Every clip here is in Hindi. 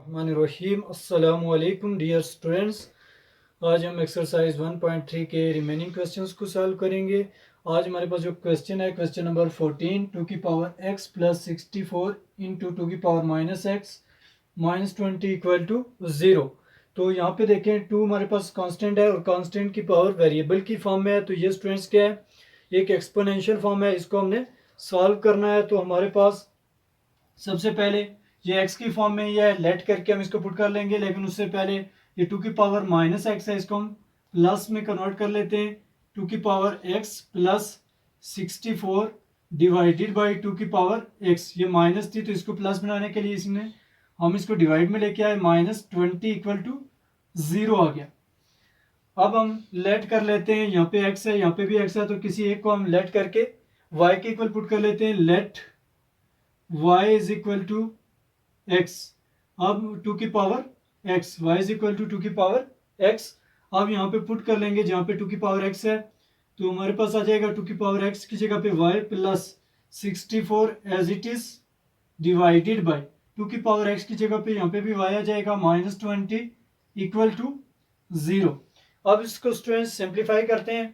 रहमानिर्रहीम। अस्सलामु अलैकुम डियर स्टूडेंट्स। आज हम एक्सरसाइज 1.3 के रिमेनिंग क्वेश्चंस को सॉल्व करेंगे। आज हमारे पास जो क्वेश्चन है क्वेश्चन नंबर 14, 2 की पावर x प्लस 64 इंटू 2 की power minus x minus 20 equal to 0। तो यहाँ पे देखें 2 हमारे पास कांस्टेंट है और कांस्टेंट की पावर वेरिएबल की फॉर्म में है। तो ये स्टूडेंट्स क्या है, एक एक्सपोनेंशियल फॉर्म है, इसको हमने सॉल्व करना है। तो हमारे पास सबसे पहले ये x की फॉर्म में ये लेट करके हम इसको पुट कर लेंगे, लेकिन उससे पहले ये 2 की पावर माइनस एक्स है, इसको हम प्लस में कन्वर्ट कर लेते हैं। 2 की power x plus 64 divided by 2 की पावर x, ये माइनस थी तो इसको प्लस बनाने के लिए इसने हम इसको डिवाइड में लेके आए, माइनस 20 इक्वल टू 0 आ गया। अब हम लेट कर लेते हैं, यहाँ पे x है यहाँ पे भी x है, तो किसी एक को हम लेट करके y के इक्वल पुट कर लेते हैं। Let y is equal to x, अब 2 की power x, y is equal to 2 की पावर x। अब यहाँ पे पुट कर लेंगे जहाँ पे 2 की पावर x है, तो हमारे पास आ जाएगा 2 की पावर x की जगह पे y plus 64 as it is divided by 2 की पावर x की जगह पे यहाँ पे भी y आ जाएगा माइनस 20 इक्वल टू 0। अब इसको स्टूडेंट्स सिंप्लीफाई करते हैं,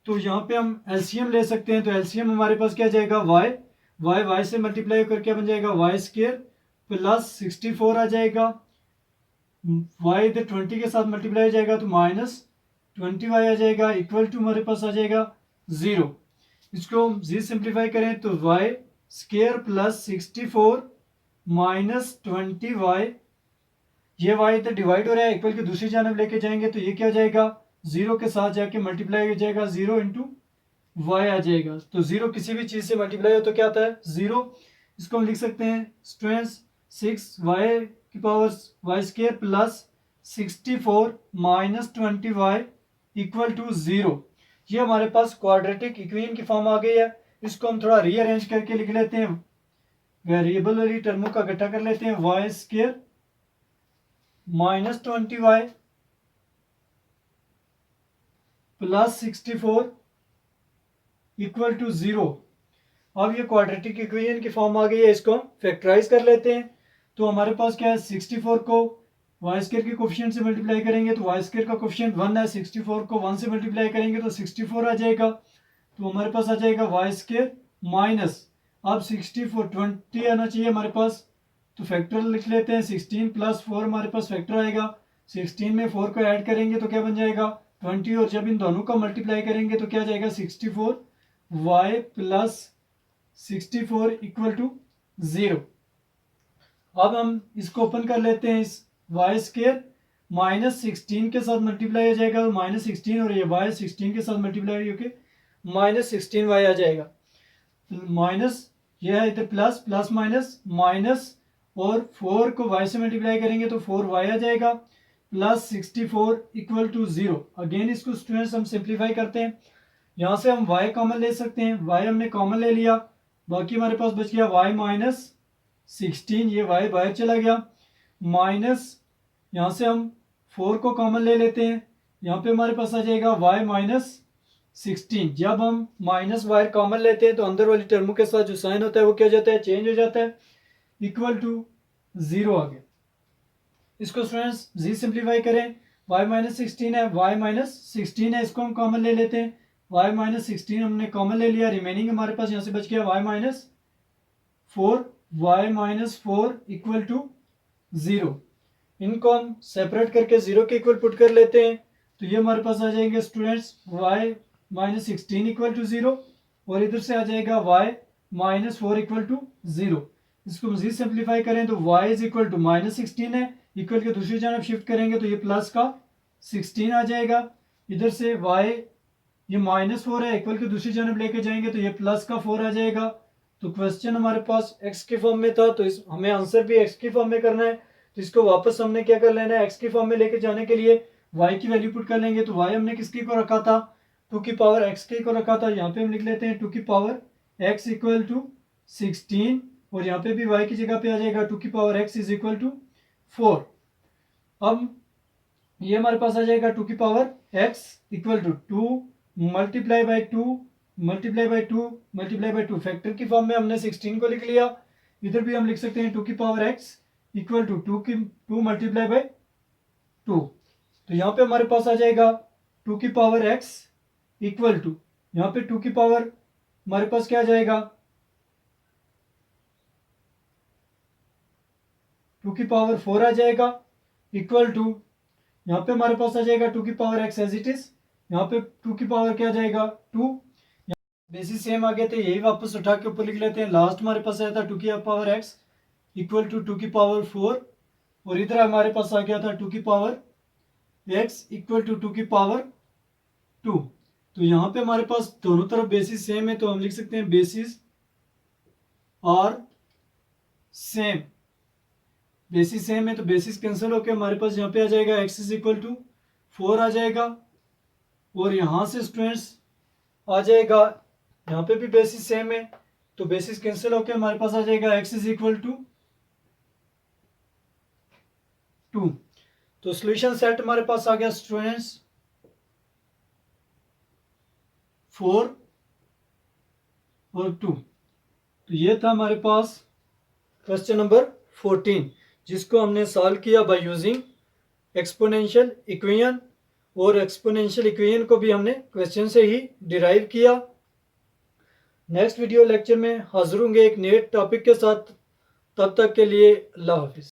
तो यहाँ पे हम एलसीएम ले सकते हैं। तो एलसीएम हमारे पास क्या जाएगा, y से मल्टीप्लाई करके क्या बन जाएगा, वाई स्क्र प्लस 64 आ जाएगा, y इधर 20 के साथ मल्टीप्लाई हो जाएगा तो माइनस 20y आ जाएगा, इक्वल टू हमारे पास आ जाएगा 0। इसको हम जी सिंप्लीफाई करें तो y square plus 64 minus 20y, ये y इधर डिवाइड हो रहा है, इक्वल की दूसरी जानब लेके जाएंगे तो ये क्या हो जाएगा, 0 के साथ जाके मल्टीप्लाई हो जाएगा, 0 इंटू वाई आ जाएगा। तो 0 किसी भी चीज से मल्टीप्लाई हो तो क्या आता है, 0। इसको हम लिख सकते हैं स्टूडेंट्स 6y की power y square plus 64 minus 20y equal to 0। ये हमारे पास क्वाड्रेटिक इक्वेशन की फॉर्म आ गई है। इसको हम थोड़ा रीअरेंज करके लिख लेते हैं, वेरिएबल वाली टर्मों का इकट्ठा कर लेते हैं, y square minus 20y plus 64 equal to 0। अब ये क्वाड्रेटिक इक्वेशन की फॉर्म आ गई है, इसको हम फैक्टराइज कर लेते हैं। तो हमारे पास क्या है, 64 को वाई स्क्र के कोफिशिएंट से मल्टीप्लाई करेंगे तो वाई स्क्र का कोफिशिएंट 1 है, 64 को 1 से मल्टीप्लाई करेंगे तो 64 आ जाएगा। तो हमारे पास आ जाएगा वाई स्क्र माइनस, अब 64 20 आना चाहिए हमारे पास, तो फैक्टर लिख लेते हैं, 16 प्लस 4 हमारे पास फैक्टर आएगा, 16 में 4 को ऐड करेंगे तो क्या बन जाएगा 20, और जब इन दोनों का मल्टीप्लाई करेंगे तो क्या जाएगा 64 y प्लस 64 इक्वल टू 0। अब हम इसको ओपन कर लेते हैं, इस वाई स्क्र माइनस 16 के साथ मल्टीप्लाई हो जाएगा तो माइनस 16, और ये वाई 16 के साथ मल्टीप्लाई होकर माइनस 16y आ जाएगा। माइनस ये है इधर प्लस प्लस माइनस माइनस, और 4 को y से मल्टीप्लाई करेंगे तो 4y आ जाएगा, प्लस 64 इक्वल टू 0। अगेन इसको स्टूडेंट्स हम सिंप्लीफाई करते हैं, यहाँ से हम y कॉमन ले सकते हैं, y हमने कॉमन ले लिया, बाकी हमारे पास बच गया y माइनस 16, ये y बाहर चला गया, माइनस यहाँ से हम 4 को कॉमन ले लेते हैं, यहाँ पे हमारे पास आ जाएगा y माइनस 16। जब हम माइनस वायर कॉमन लेते हैं तो अंदर वाली टर्मों के साथ जो साइन होता है वो क्या हो जाता है, चेंज हो जाता है, इक्वल टू 0 आ गया। इसको स्टूडेंट्स जी सिंप्लीफाई करें, y माइनस 16 है, y माइनस 16 है, इसको हम कॉमन ले लेते हैं, y माइनस 16 हमने कॉमन ले लिया, रिमेनिंग हमारे पास यहाँ से बच गया y minus 4, y minus 4 equal to 0। इनको हम सेपरेट करके 0 के इक्वल पुट कर लेते हैं, तो ये हमारे पास आ जाएंगे students y minus 16 equal to 0, और इधर से आ जाएगा y माइनस 4 इक्वल टू 0। इसको मजीद सिंप्लीफाई करें तो y is equal to minus 16 है, इक्वल के दूसरी जानब शिफ्ट करेंगे तो ये प्लस का 16 आ जाएगा, इधर से y ये माइनस 4 है, इक्वल की दूसरी जानब लेके जाएंगे तो ये प्लस का 4 आ जाएगा। तो क्वेश्चन हमारे पास x की फॉर्म में था, तो हमें आंसर भी x की फॉर्म में करना है, तो इसको वापस हमने क्या कर लेना है, x की फॉर्म में लेके जाने के लिए y की वैल्यू पुट कर लेंगे। तो y हमने किसकी को रखा था, 2 की पावर x की को रखा था, यहाँ पे हम लिख लेते हैं 2 की पावर x इक्वल टू 16, और यहाँ पे भी y की जगह पे आ जाएगा 2 की power x is equal to 4। अब ये हमारे पास आ जाएगा 2 की power x equal to 2 multiply by 2 multiply by 2 multiply by 2, factor की फॉर्म में हमने 16 को लिख लिया, इधर भी हम लिख सकते हैं 2 की power x equal to 2 multiply by 2। तो यहाँ पे हमारे पास आ जाएगा 2 की पावर x इक्वल टू, यहाँ पे 2 की पावर हमारे पास क्या आ जाएगा, 2 की पावर 4 आ जाएगा इक्वल टू, यहाँ पे हमारे पास आ जाएगा 2 की power x as it is, यहाँ पे 2 की पावर क्या आ जाएगा 2। बेसिस सेम आ गए थे, यही वापस उठा के ऊपर लिख लेते हैं। लास्ट हमारे पास आया था 2 की पावर x इक्वल टू 2 की पावर 4, और इधर हमारे पास आ गया था 2 की पावर x इक्वल टू 2 की पावर 2। तो यहाँ पे हमारे पास दोनों तरफ बेसिस सेम है, तो हम लिख सकते हैं basis are same. Basis same है तो बेसिस कैंसिल होकर हमारे पास यहाँ पे आ जाएगा x इज इक्वल टू 4 आ जाएगा, और यहाँ से स्टूडेंट्स आ जाएगा, यहाँ पे भी बेसिस सेम है तो बेसिस कैंसिल होकर हमारे पास आ जाएगा x इज इक्वल टू 2। तो सॉल्यूशन सेट हमारे पास आ गया स्टूडेंट्स 4 और 2। तो ये था हमारे पास क्वेश्चन नंबर 14, जिसको हमने सॉल्व किया बाय यूजिंग एक्सपोनेंशियल इक्वेशन, और एक्सपोनेंशियल इक्वेशन को भी हमने क्वेश्चन से ही डिराइव किया। नेक्स्ट वीडियो लेक्चर में हाजिर होंगे एक नए टॉपिक के साथ। तब तक के लिए अल्लाह हाफिज़।